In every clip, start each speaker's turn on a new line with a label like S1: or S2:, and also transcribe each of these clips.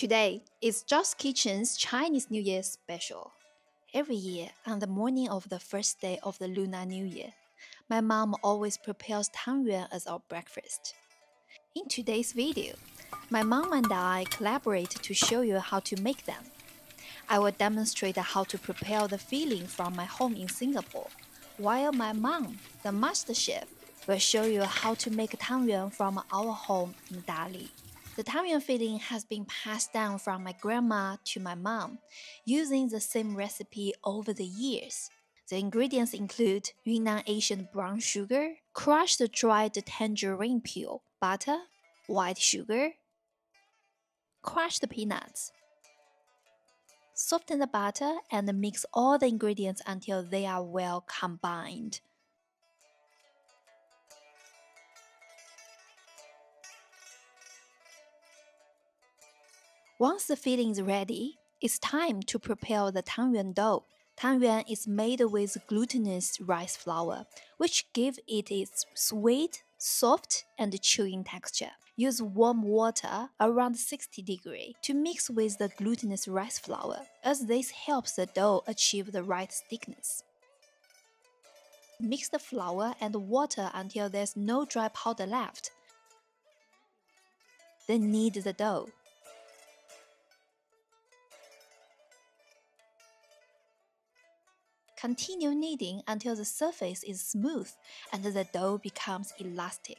S1: Today is Zhao's Kitchen's Chinese New Year special. Every year, on the morning of the first day of the Lunar New Year, my mom always prepares Tangyuan as our breakfast. In today's video, my mom and I collaborate to show you how to make them. I will demonstrate how to prepare the filling from my home in Singapore, while my mom, the master chef, will show you how to make Tangyuan from our home in Dali. The Tangyuan filling has been passed down from my grandma to my mom, using the same recipe over the years. The ingredients include Yunnan Asian brown sugar, crushed dried tangerine peel, butter, white sugar, crushed peanuts. Soften the butter and mix all the ingredients until they are well combined. Once the filling is ready, it's time to prepare the Tangyuan dough. Tangyuan is made with glutinous rice flour, which gives it its sweet, soft, and chewy texture. Use warm water around 60 degrees to mix with the glutinous rice flour, as this helps the dough achieve the right thickness. Mix the flour and water until there's no dry powder left. Then knead the dough. Continue kneading until the surface is smooth and the dough becomes elastic.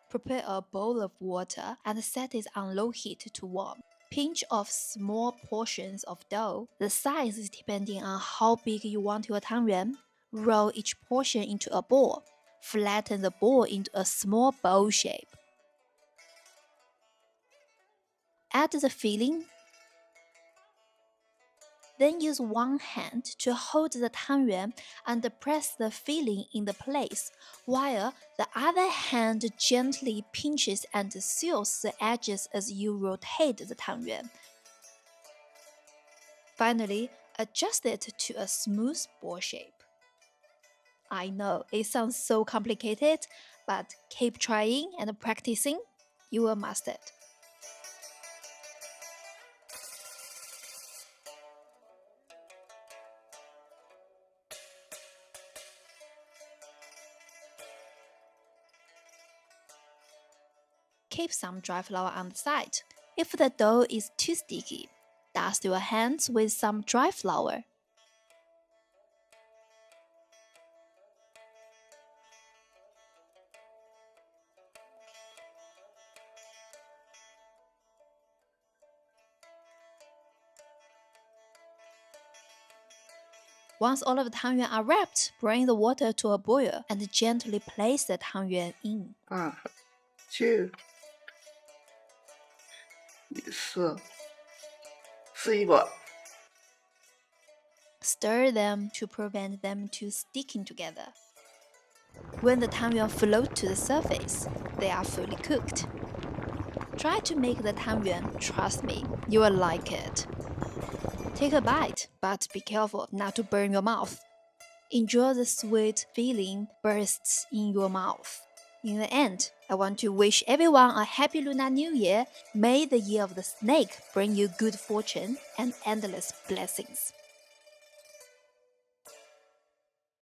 S1: Prepare a bowl of water and set it on low heat to warm. Pinch off small portions of dough. The size is depending on how big you want your Tangyuan. Roll each portion into a ball. Flatten the ball into a small bowl shape. Add the filling. Then use one hand to hold the Tangyuan and press the filling in the place, while the other hand gently pinches and seals the edges as you rotate the Tangyuan. Finally, adjust it to a smooth ball shape. I know it sounds so complicated, but keep trying and practicing, you will master it. Keep some dry flour on the side. If the dough is too sticky, dust your hands with some dry flour. Once all of the Tangyuan are wrapped, bring the water to a boil and gently place the Tangyuan in.
S2: 试一把。
S1: Stir them to prevent them to sticking together. When the Tangyuan float to the surface, they are fully cooked. Try to make the Tangyuan, trust me, you will like it. Take a bite, but be careful not to burn your mouth. Enjoy the sweet feeling bursts in your mouth. In the end, I want to wish everyone a happy Lunar New Year. May the year of the snake bring you good fortune and endless blessings.